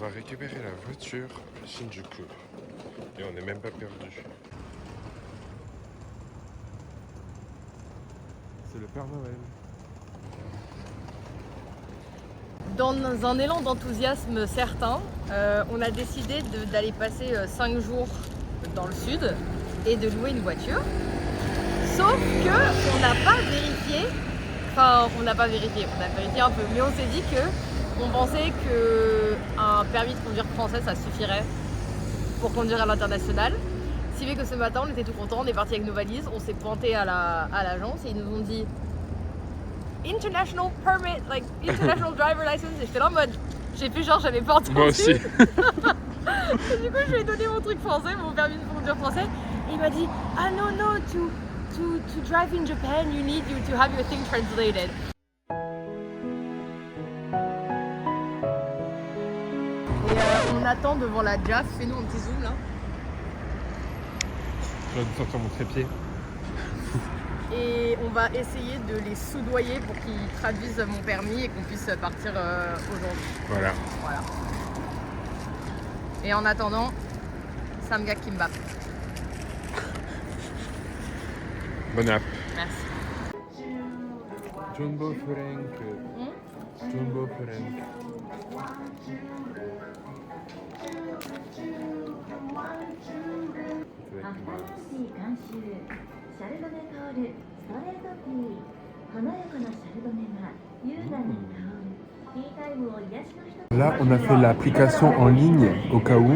va récupérer la voiture à Shinjuku. Et on n'est même pas perdu. C'est le Père Noël. Dans un élan d'enthousiasme certain, on a décidé d'aller passer 5 jours dans le sud et de louer une voiture. Sauf que on n'a pas vérifié, on a vérifié un peu, mais on s'est dit que on pensait qu'un permis de conduire français ça suffirait pour conduire à l'international. Si bien que ce matin on était tout contents, on est parti avec nos valises, on s'est pointé à l'agence et ils nous ont dit International permit, like international driver license, et j'étais là en mode, j'ai fait genre j'avais pas entendu. Moi aussi. Et du coup je lui ai donné mon truc français, mon permis de conduire français, et il m'a dit ah non non, to drive in Japan you need to have your thing translated. Et on attend devant la JAF, fais-nous un petit zoom là. Je viens de sortir mon trépied. Et on va essayer de les soudoyer pour qu'ils traduisent mon permis et qu'on puisse partir aujourd'hui. Voilà. Et en attendant, Samgak Kimbap. Bon app. Merci. Jumbo Frank. Jumbo Frank. Là, on a fait l'application en ligne au cas où.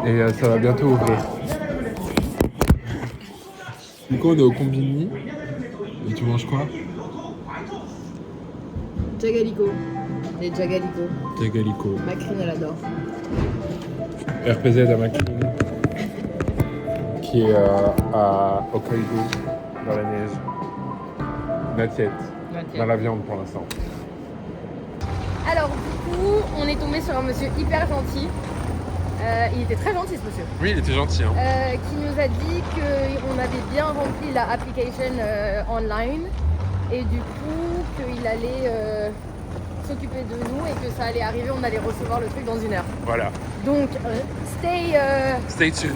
Et ça va bientôt ouvrir. Du coup, on est au Combini. Et tu manges quoi? Jagaliko. Les Jagaliko. Jagaliko. Macrine, elle adore. RPZ à Macrine. Qui est à Hokkaido, dans la neige. Natiette. Dans la viande pour l'instant. Alors du coup, on est tombé sur un monsieur hyper gentil. Il était très gentil ce monsieur. Oui, il était gentil. Hein. Qui nous a dit qu'on avait bien rempli la application online et du coup qu'il allait s'occuper de nous et que ça allait arriver, on allait recevoir le truc dans 1 heure. Voilà. Donc stay tuned.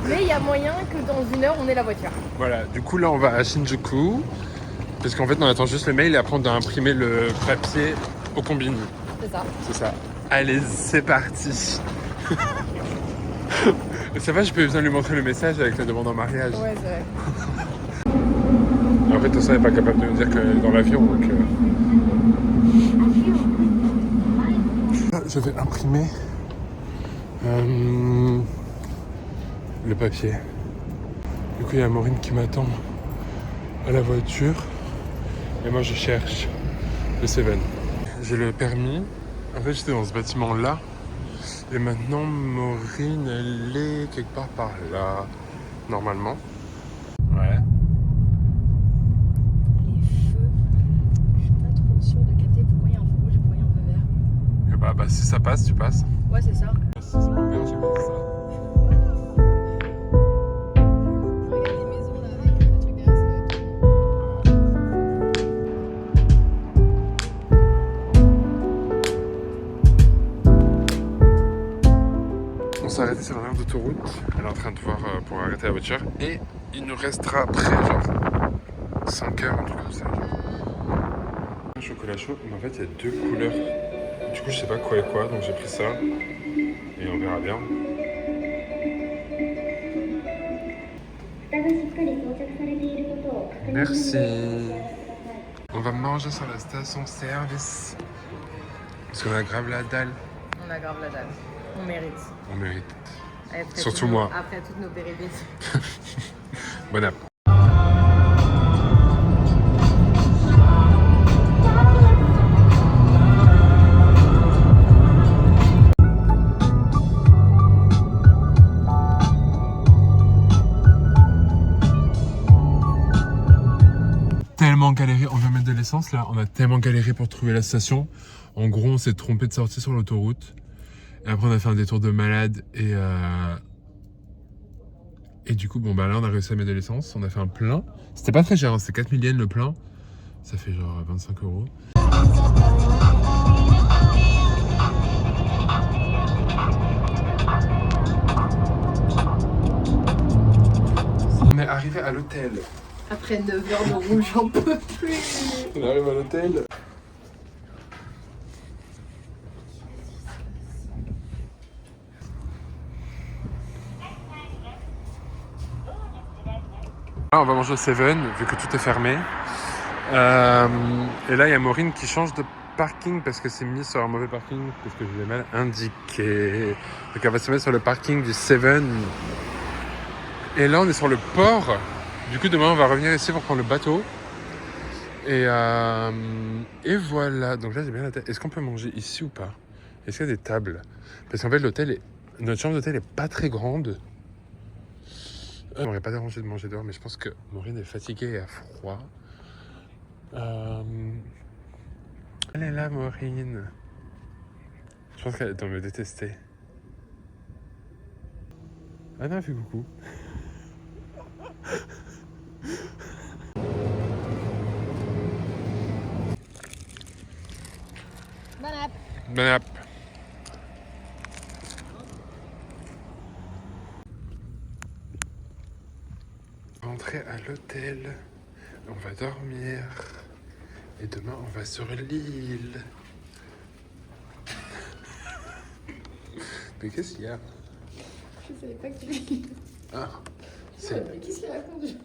Mais il y a moyen que dans 1 heure on ait la voiture. Voilà, du coup là on va à Shinjuku. Parce qu'en fait on attend juste le mail et après on doit imprimer le papier au Combini. C'est ça. C'est ça. Allez, c'est parti. Ça va, j'ai pas besoin de lui montrer le message avec la demande en mariage. Ouais, c'est vrai. En fait, tout ça n'est pas capable de nous dire qu'elle est dans l'avion. Donc, je vais imprimer le papier. Du coup, il y a Maureen qui m'attend à la voiture. Et moi, je cherche le Seven. J'ai le permis. En fait, j'étais dans ce bâtiment-là. Et maintenant, Maureen, elle est quelque part par là. Normalement. Ouais. Les feux, je suis pas trop sûre de capter pourquoi il y a un feu rouge et pourquoi il y a un feu vert. Et bah si ça passe, tu passes. Ouais, c'est ça. C'est mon père, j'ai pas dit ça. Regarde les maisons là avec le truc derrière, ça va être... On s'est arrêté sur la même autoroute. Elle est en train de voir pour arrêter la voiture. Et il nous restera après genre 5 heures, un truc comme ça. Un chocolat chaud, mais en fait il y a 2 couleurs. Du coup je sais pas quoi est quoi, donc j'ai pris ça. Et on verra bien. Merci. On va manger sur la station service. Parce qu'on a grave la dalle. On a grave la dalle. On mérite. On mérite. Après Surtout moi. Après toutes nos péripéties. Bon app. Tellement galéré, on vient mettre de l'essence là, on a tellement galéré pour trouver la station. En gros, on s'est trompé de sortie sur l'autoroute. Et après, on a fait un détour de malade et du coup, bon bah là, on a réussi à mettre de l'essence. On a fait un plein. C'était pas très cher, hein, c'était 4 000 yens le plein. Ça fait genre 25 €. est arrivé à l'hôtel. Après 9 heures de route, j'en peux plus. On arrive à l'hôtel. Là, on va manger au Seven, vu que tout est fermé. Et là, il y a Maureen qui change de parking parce que c'est mis sur un mauvais parking, parce que je l'ai mal indiqué. Donc elle va se mettre sur le parking du Seven. Et là, on est sur le port. Du coup, demain, on va revenir ici pour prendre le bateau. Et voilà. Donc là, j'ai bien la tête. Est-ce qu'on peut manger ici ou pas? Est-ce qu'il y a des tables? Parce qu'en fait, notre chambre d'hôtel est pas très grande. Ça m'aurait pas dérangé de manger dehors, mais je pense que Maureen est fatiguée et a froid. Elle est là, Maureen. Je pense qu'elle doit me détester. Ah non, elle fait coucou. Bon app. Bon app. Rentrer à l'hôtel. On va dormir. Et demain, on va sur l'île. Mais qu'est-ce qu'il y a? Je savais pas que tu... Ah, c'est... Qu'est-ce qu'il a répondu?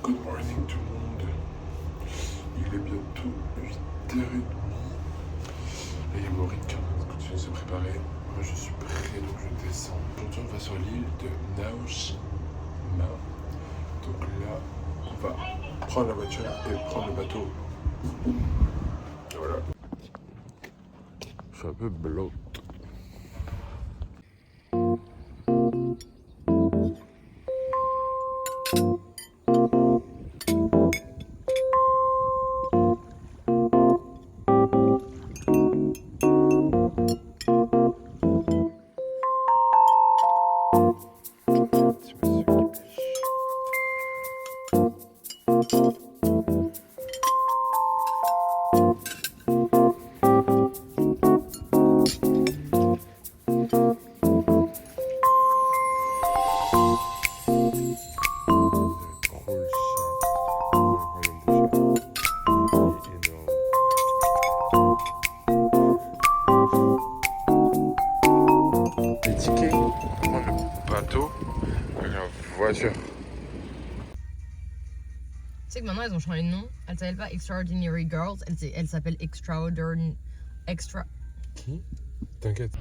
Good morning tout le monde. Il est bientôt 8h30. Là, il y a Maureen qui continue de se préparer. Moi, je suis prêt, donc je descends. Aujourd'hui, on va sur l'île de Naoshima. Donc là, on va prendre la voiture et prendre le bateau. Et voilà. Je suis un peu blotte. Les tickets pour prendre le bateau et la voiture. Tu sais que maintenant, elles ont changé de nom. Elles s'appellent pas Extraordinary Girls, elles s'appellent Extraordinary... Qui? T'inquiète.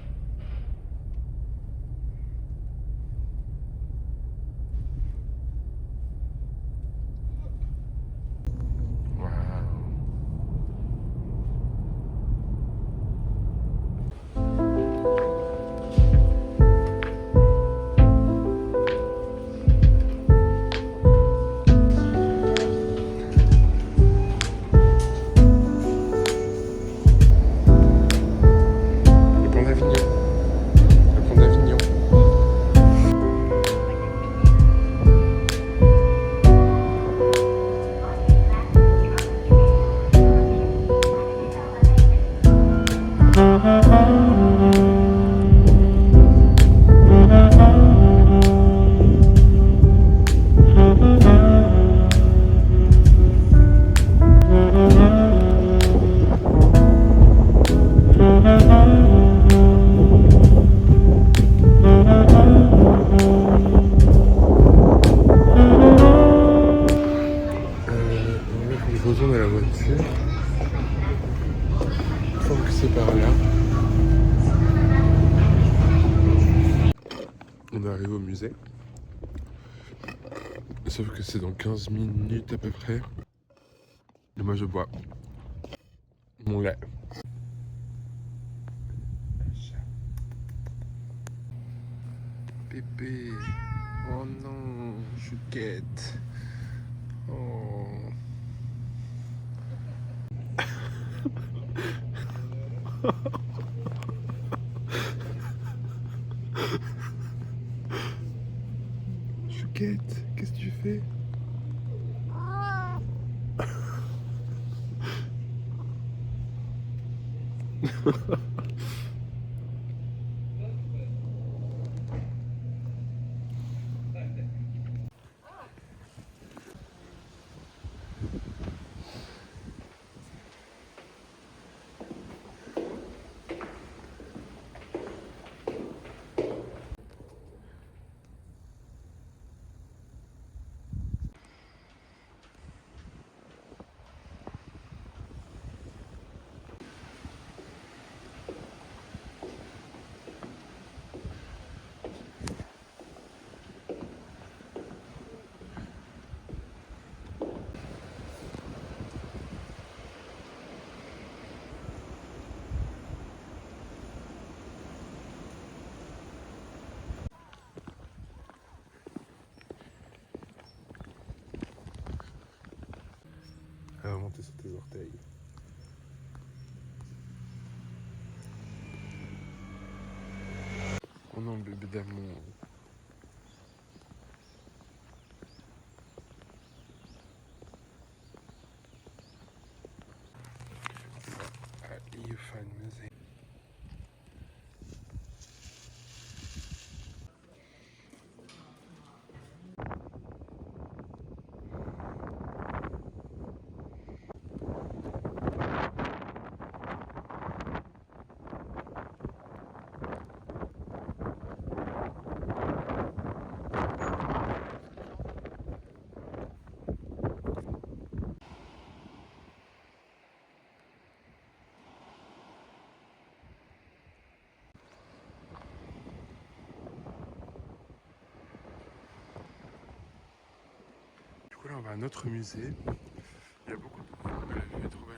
Je retourne à la voiture. Il me semble que c'est par là. On arrive au musée. Sauf que c'est dans 15 minutes à peu près. Et moi je bois mon lait. Pépé. Oh non, chouquette. Oh. Chouquette. Qu'est-ce que tu fais? Elle va monter sur tes orteils. Oh non, bébé d'amour. Fan Musée. Du coup là on va à un autre musée. Il y a beaucoup de monde, mais la vue est trop belle.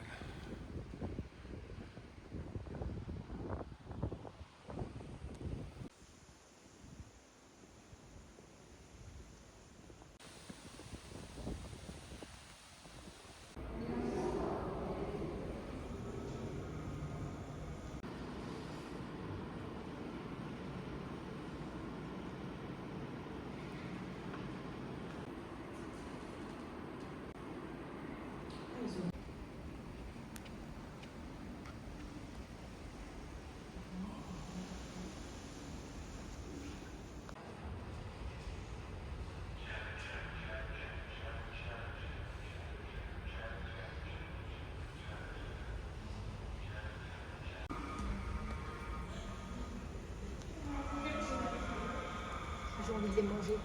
J'ai envie de les manger.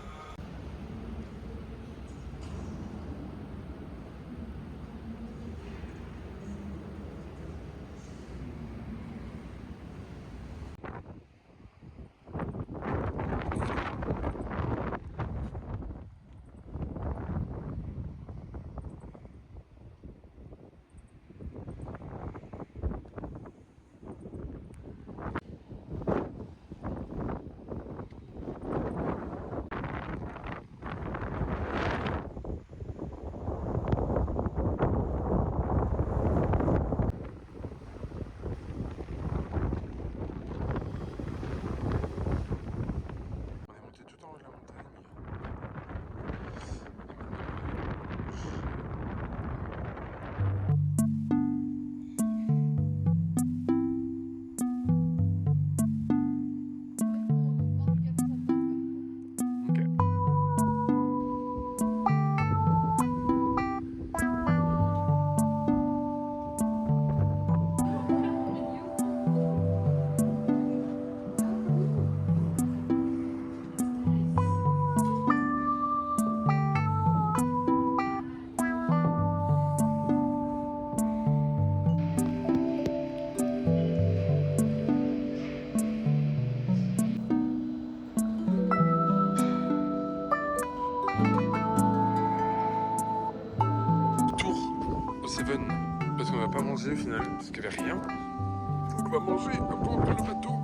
Parce qu'on va pas manger au final, parce qu'il n'y avait rien. Donc on va manger à bord de le bateau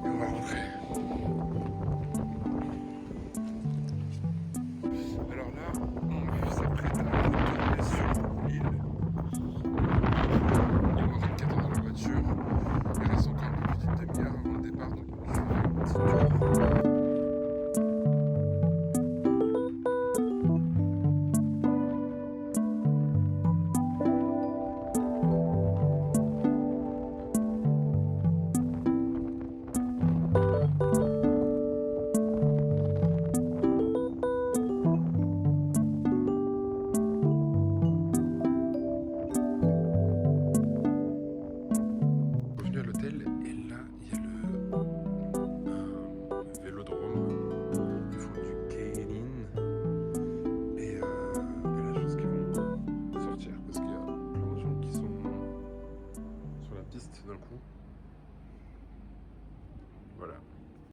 et on va rentrer. Alors là, on s'apprête à retourner sur l'île. Il y a moins 24 heures dans la voiture. Il reste encore un peu plus d'une demi-heure avant le départ, donc on va faire un petit tour.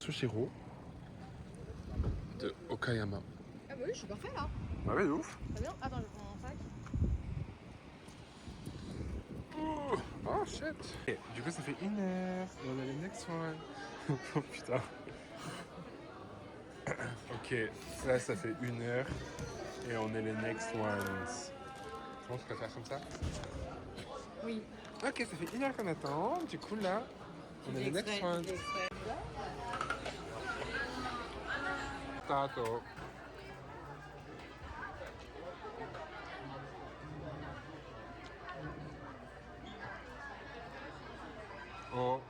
Sushiro de Okayama. Ah bah oui, je suis parfait là. Ah ouais, de ouf. Très bien. Attends, je prends mon sac. Oh shit. Et du coup, ça fait 1 heure. Et on a le next one. Oh putain. Ok, ça fait 1 heure. Et on est les next ones. Comment je peux faire comme ça? Oui. Ok, ça fait 1 heure qu'on attend. Du coup, là, on est les next ones. Tato. Oh.